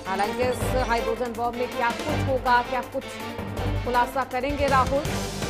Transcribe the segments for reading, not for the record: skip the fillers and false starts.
हालांकि इस hydrogen bomb में क्या कुछ होगा, क्या कुछ खुलासा करेंगे राहुल,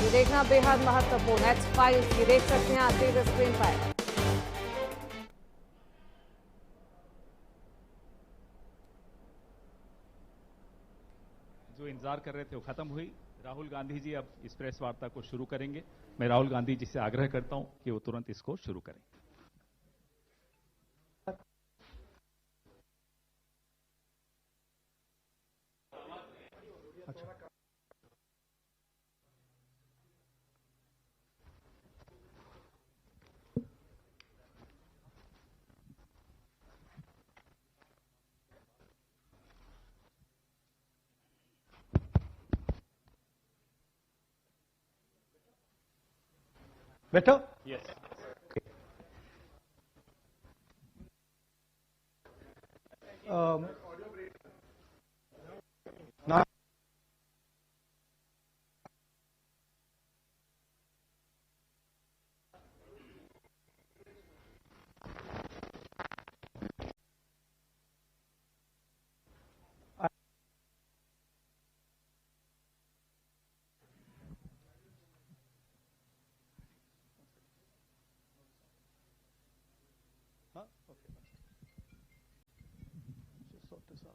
ये देखना बेहद महत्वपूर्ण। H5 ये देख सकते हैं आप टीवी स्क्रीन पर। जो इंतजार कर रहे थे वो खत्म हुई। राहुल गांधी जी अब इस प्रेस वार्ता को शुरू करेंगे। मैं राहुल गांधी जी से आग्रह करता हूं कि वो तुरंत इसको शुरू करें। Better? Yes. Now, just sort this out.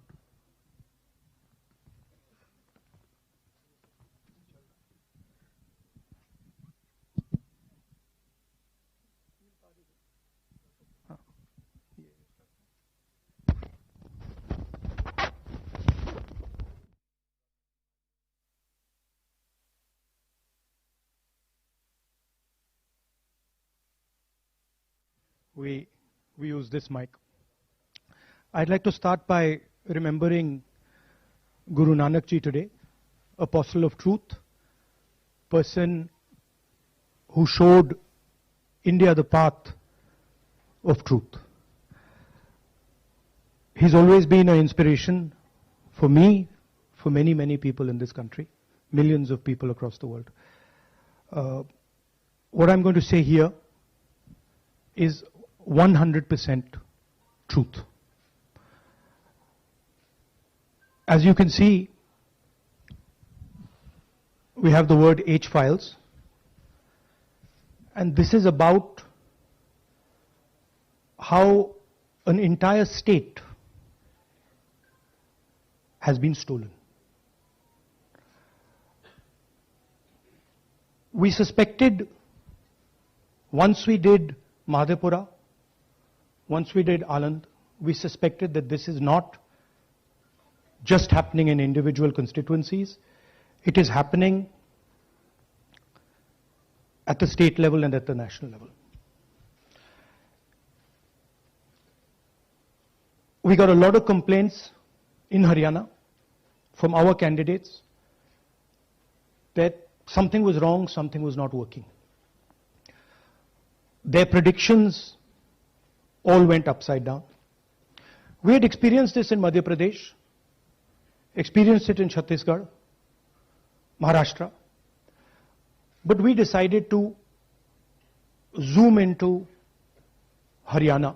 We use this mic. I'd like to start by remembering Guru Nanak Ji today, apostle of truth, person who showed India the path of truth. He's always been an inspiration for me, for many, many people in this country, millions of people across the world. What I'm going to say here is 100% truth. As you can see, we have the word H files, and this is about how an entire state has been stolen. We suspected, once we did Madhepura, once we did Aland, we suspected that this is not just happening in individual constituencies, it is happening at the state level and at the national level. We got a lot of complaints in Haryana from our candidates that something was wrong, something was not working. Their predictions all went upside down. We had experienced this in Madhya Pradesh, experienced it in Chhattisgarh, Maharashtra, but we decided to zoom into Haryana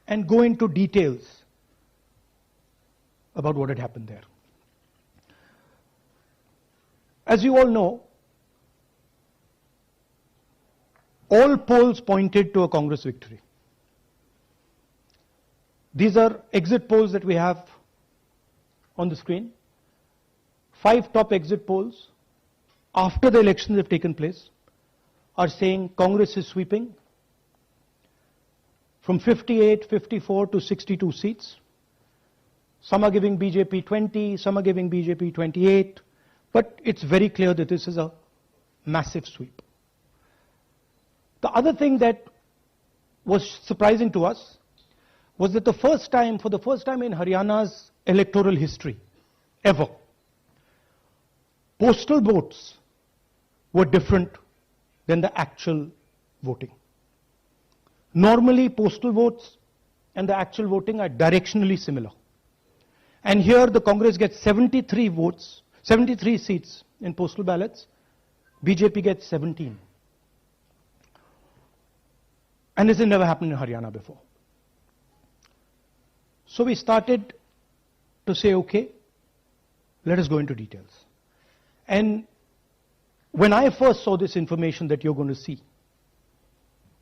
and go into details about what had happened there. As you all know, all polls pointed to a Congress victory. These are exit polls that we have on the screen. 5 top exit polls after the elections have taken place are saying Congress is sweeping from 58, 54 to 62 seats. Some are giving BJP 20, some are giving BJP 28, but it's very clear that this is a massive sweep. The other thing that was surprising to us was that for the first time in Haryana's electoral history, ever, postal votes were different than the actual voting. Normally, postal votes and the actual voting are directionally similar. And here the Congress gets 73 votes, 73 seats in postal ballots, BJP gets 17. And this has never happened in Haryana before. So we started to say, okay, let us go into details. And when I first saw this information that you're going to see,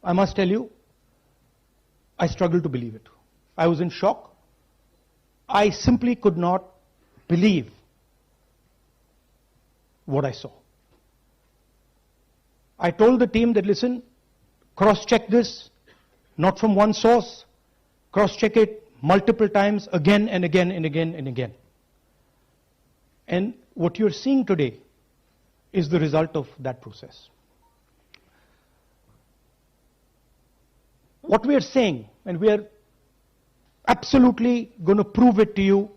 I must tell you, I struggled to believe it. I was in shock. I simply could not believe what I saw. I told the team that, listen, cross-check this, not from one source, cross-check it multiple times, again and again and again and again. And what you're seeing today is the result of that process. What we are saying, and we are absolutely going to prove it to you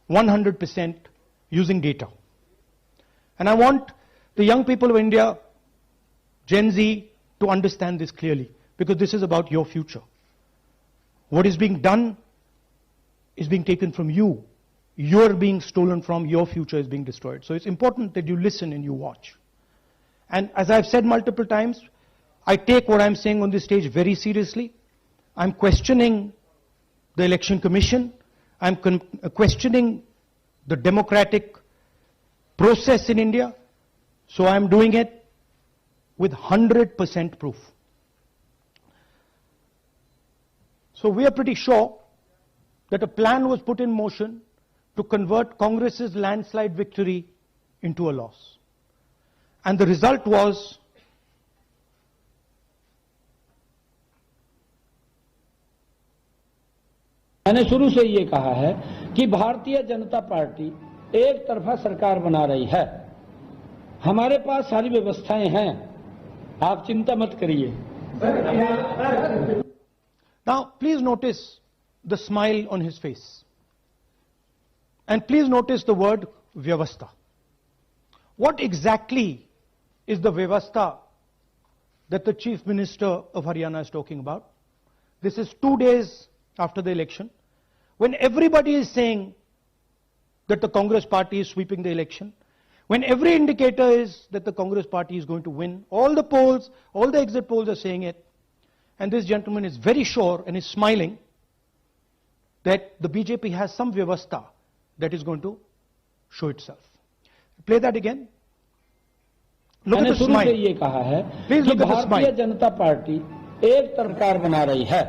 100% using data. And I want the young people of India, Gen Z, to understand this clearly, because this is about your future. What is being done is being taken from you. You're being stolen from, your future is being destroyed. So it's important that you listen and you watch. And as I've said multiple times, I take what I'm saying on this stage very seriously. I'm questioning the Election Commission. I'm questioning the democratic process in India. So I'm doing it with 100% proof. So we are pretty sure that a plan was put in motion to convert Congress's landslide victory into a loss. And the result was मैंने शुरू से ये कहा है कि Bharatiya Janata party एक तरफा सरकार बना रही है। हमारे पास सारी व्यवस्थाएं हैं, आप चिंता मत करिए। Now, please notice the smile on his face. And please notice the word vyavastha. What exactly is the vyavastha that the Chief Minister of Haryana is talking about? This is 2 days after the election, when everybody is saying that the Congress party is sweeping the election, when every indicator is that the Congress party is going to win, all the polls, all the exit polls are saying it, and this gentleman is very sure and is smiling that the BJP has some vyavastha that is going to show itself. Play that again. Look at the smile. मैंने शुरू से ये कहा है कि Bharatiya Janata party एक सरकार बना रही है।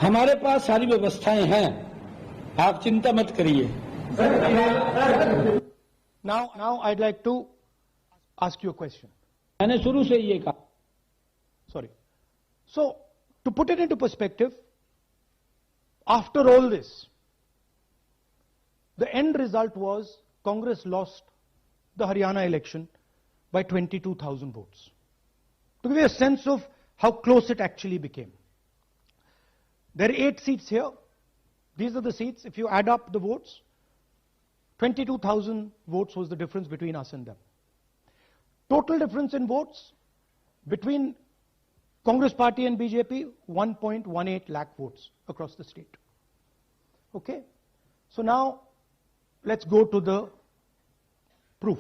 हमारे पास सारी व्यवस्थाएं हैं, आप चिंता मत करिए। Now I'd like to ask you a question. मैंने शुरू से ये कहा। Sorry. So, to put it into perspective, after all this, the end result was Congress lost the Haryana election by 22,000 votes. To give you a sense of how close it actually became. There are 8 seats here. These are the seats. If you add up the votes, 22,000 votes was the difference between us and them. Total difference in votes between Congress party and BJP, 1.18 lakh votes across the state. Okay? So now, let's go to the proof.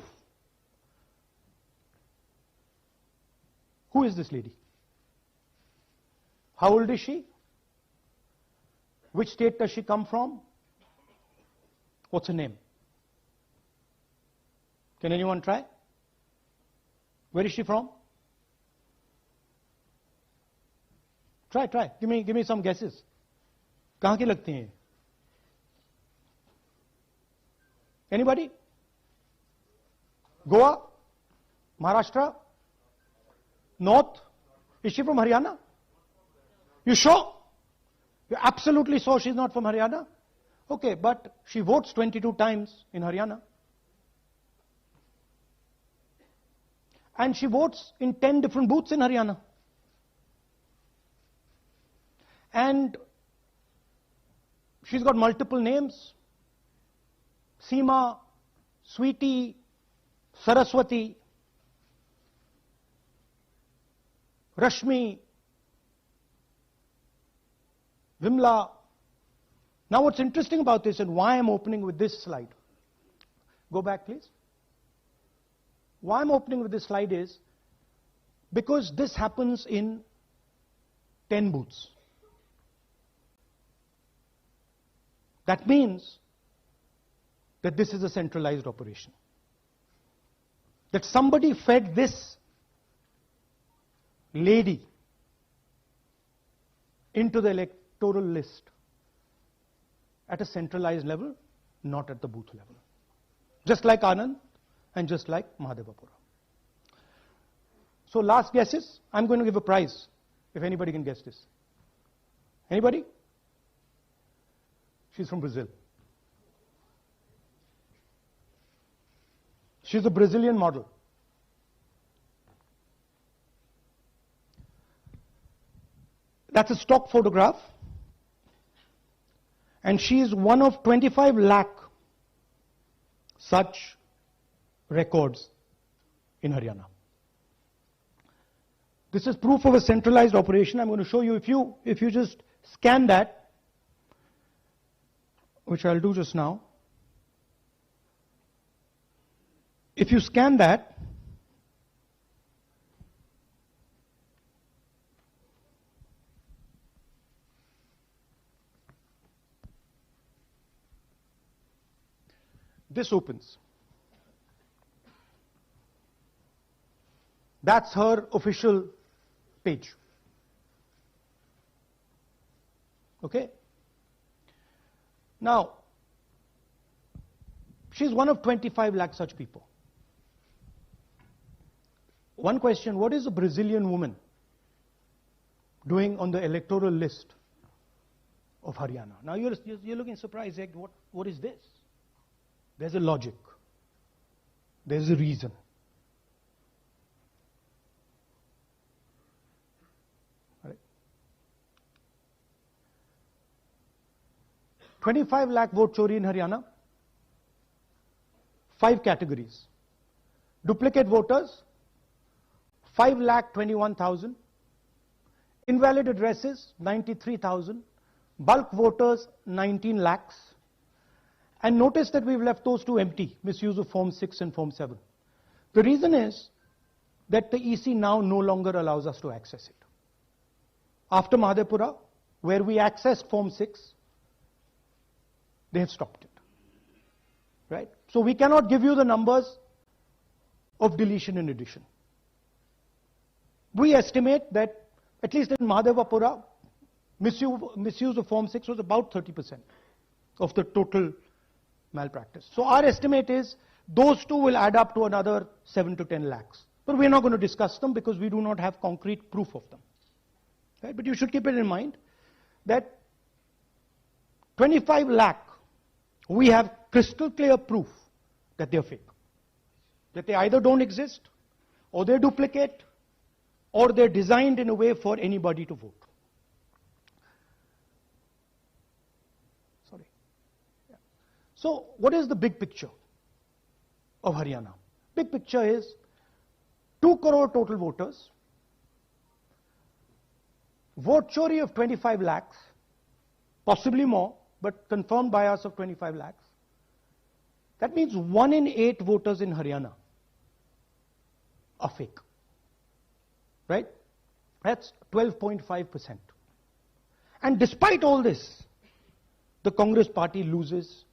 Who is this lady? How old is she? Which state does she come from? What's her name? Can anyone try? Where is she from? Try. Give me some guesses. कहाँ की लगती हैं? Anybody? Goa? Maharashtra? North? Is she from Haryana? You sure? You're absolutely sure she's not from Haryana? Okay, but she votes 22 times in Haryana. And she votes in 10 different booths in Haryana. And she's got multiple names. Seema, Sweetie, Saraswati, Rashmi, Vimla. Now what's interesting about this and why I'm opening with this slide. Go back please. Why I'm opening with this slide is because this happens in 10 booths. That means that this is a centralized operation. That somebody fed this lady into the electoral list at a centralized level, not at the booth level. Just like Anand and just like Mahadevapura. So last guesses, I'm going to give a prize if anybody can guess this. Anybody? She's from Brazil. She's a Brazilian model. That's a stock photograph. And she is one of 25 lakh such records in Haryana. This is proof of a centralized operation. I'm going to show you, if you just scan that, which I'll do just now. If you scan that, this opens. That's her official page. Okay? Now, she's one of 25 lakh such people. One question, what is a Brazilian woman doing on the electoral list of Haryana? Now you're looking surprised, like, what is this? There's a logic. There's a reason. Right. 25 lakh vote chori in Haryana. 5 categories. Duplicate voters, 5,21,000. Invalid addresses, 93,000. Bulk voters, 19 lakhs. And notice that we've left those two empty, misuse of Form 6 and Form 7. The reason is that the EC now no longer allows us to access it. After Mahadevapura, where we accessed Form 6, they have stopped it. Right? So we cannot give you the numbers of deletion and addition. We estimate that, at least in Mahadevapura, misuse of Form 6 was about 30% of the total malpractice. So our estimate is those two will add up to another 7 to 10 lakhs. But we're not going to discuss them because we do not have concrete proof of them. Right? But you should keep it in mind that 25 lakh, we have crystal clear proof that they're fake. That they either don't exist, or they're duplicate, or they're designed in a way for anybody to vote. So what is the big picture of Haryana? Big picture is 2 crore total voters, vote chori of 25 lakhs, possibly more, but confirmed bias of 25 lakhs. That means 1 in 8 voters in Haryana are fake. Right? That's 12.5%. And despite all this, the Congress party loses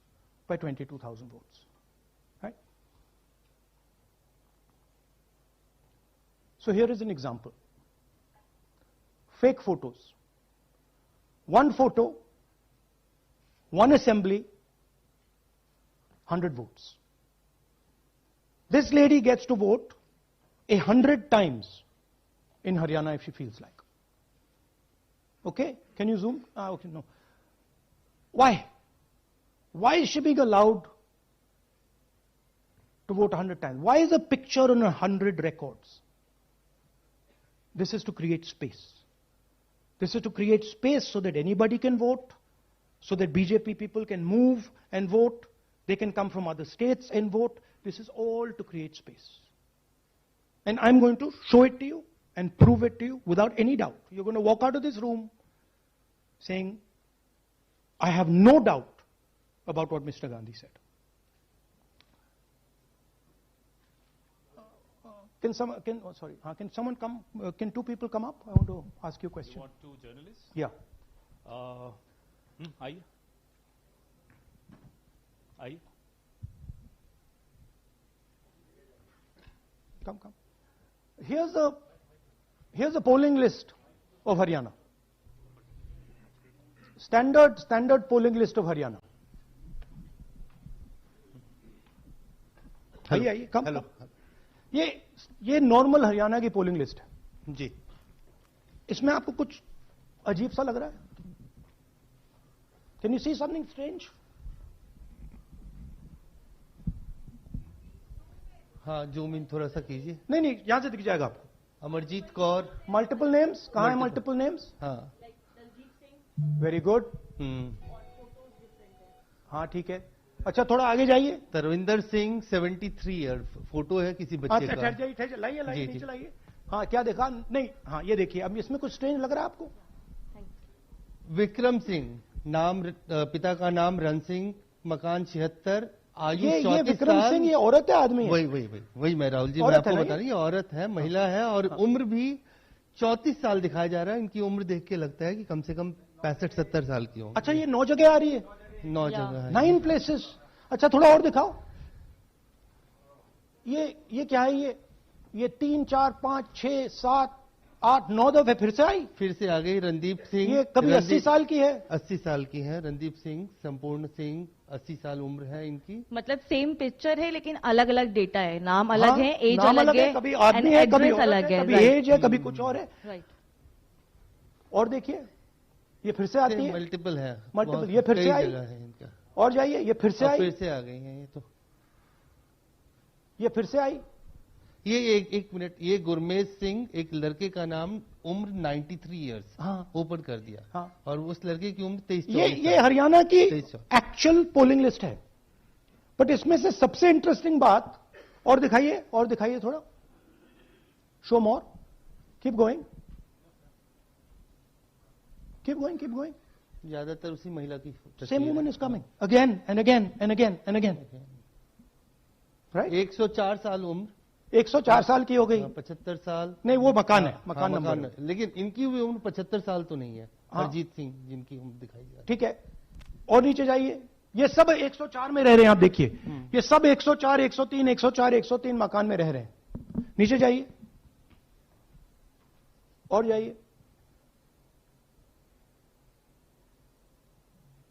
by 22,000 votes. Right? So here is an example. Fake photos. One photo, one assembly, 100 votes. This lady gets to vote 100 times in Haryana if she feels like. Okay? Can you zoom? Okay, no. Why? Why is she being allowed to vote 100 times? Why is a picture on 100 records? This is to create space. This is to create space so that anybody can vote, so that BJP people can move and vote. They can come from other states and vote. This is all to create space. And I'm going to show it to you and prove it to you without any doubt. You're going to walk out of this room saying, I have no doubt about what Mr. Gandhi said. Can someone come? Can 2 people come up? I want to ask you a question. You want 2 journalists? Yeah. आइए. Come. Here's the polling list of Haryana. Standard polling list of Haryana. आइए कम। Hello. ये normal Haryana की polling list है जी। इसमें आपको कुछ अजीब सा लग रहा है? Can you see something strange? हाँ, जूम इन थोड़ा सा कीजिए। नहीं, यहां से दिख जाएगा आपको। अमरजीत कौर। मल्टीपल नेम्स कहां है? Multiple names. हाँ, वेरी गुड। हाँ, ठीक है। अच्छा, थोड़ा आगे जाइए। तरविंदर सिंह 73 ईयर, फोटो है किसी बच्चे का। ठहर जाइए, लाइए नीचे लाइए। हाँ, क्या देखा? नहीं, हाँ, ये देखिए। अब इसमें कुछ स्ट्रेंज लग रहा है आपको? विक्रम सिंह, नाम पिता का नाम रन सिंह, मकान 76, आयु 34 साल। ये विक्रम सिंह ये औरत है आदमी है? वही मैं राहुल जी मैं आपको बता रही हूँ, औरत है, महिला है, और उम्र भी 34 साल दिखाया जा रहा है। इनकी उम्र देख के लगता है कि कम से कम 65-70 साल की होंगी। अच्छा, ये 9 जगह आ रही है? 9 जगह है। 9 प्लेसेस। अच्छा, थोड़ा और दिखाओ। ये क्या है? ये 3, 4, 5, 6, 7, 8, 9 दफे फिर से आई। फिर से आ गई। रणदीप सिंह, ये कभी 80 साल की है? 80 साल की है। रणदीप सिंह, संपूर्ण सिंह, 80 साल उम्र है इनकी। मतलब सेम पिक्चर है लेकिन अलग अलग डेटा है, नाम अलग है, एज अलग है, कभी आदमी है, कभी अलग है, कभी एज है, कभी कुछ और है। राइट। और देखिए, ये फिर से आती है। मल्टीपल है, मल्टीपल। ये फिर से आई है इनका। और जाइए, ये फिर से आई। फिर से आ गई हैं ये तो। ये फिर से आई। ये एक मिनट, ये गुरमेज सिंह, एक लड़के का नाम, उम्र 93 ईयर्स। हाँ, ओपन कर दिया। हाँ, और उस लड़के की उम्र 23। ये हरियाणा की एक्चुअल पोलिंग लिस्ट है। बट इसमें से सबसे इंटरेस्टिंग बात, और दिखाइए थोड़ा। शो मोर। Keep going. ज्यादातर उसी महिला की। Same woman is coming again and again. Right. 104 साल उम्र। 104 साल की हो गई। 75 साल। नहीं, वो मकान है, मकान नंबर। लेकिन इनकी भी उम्र 75 साल तो नहीं है। हरजीत सिंह जिनकी उम्र दिखाई जा रही है। ठीक है, और नीचे जाइए। ये सब 104 में रह रहे हैं। आप देखिए, ये सब 104, 103, 104, 103 मकान में रह रहे हैं। नीचे जाइए और जाइए।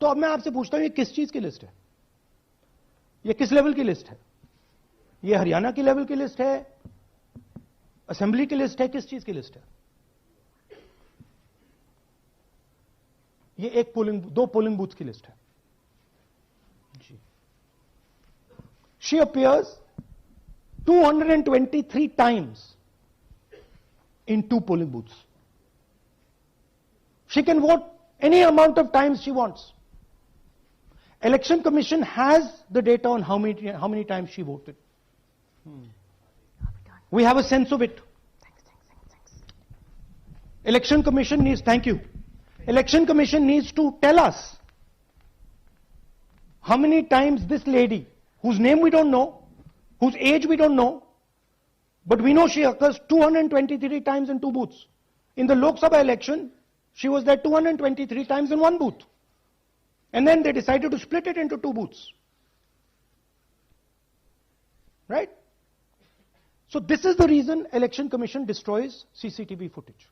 तो अब मैं आपसे पूछता हूं, ये किस चीज की लिस्ट है? ये किस लेवल की लिस्ट है? ये हरियाणा की लेवल की लिस्ट है, असेंबली की लिस्ट है, किस चीज की लिस्ट है? ये दो पोलिंग बूथ की लिस्ट है जी। She appears 223 times in 2 polling booths. She can vote any amount of times she wants. Election Commission has the data on how many times she voted. We have a sense of it. Election Commission needs, thank you. Election Commission needs to tell us how many times this lady, whose name we don't know, whose age we don't know, but we know she occurs 223 times in 2 booths. In the Lok Sabha election, she was there 223 times in 1 booth. And then they decided to split it into 2 booths. Right? So this is the reason Election Commission destroys CCTV footage.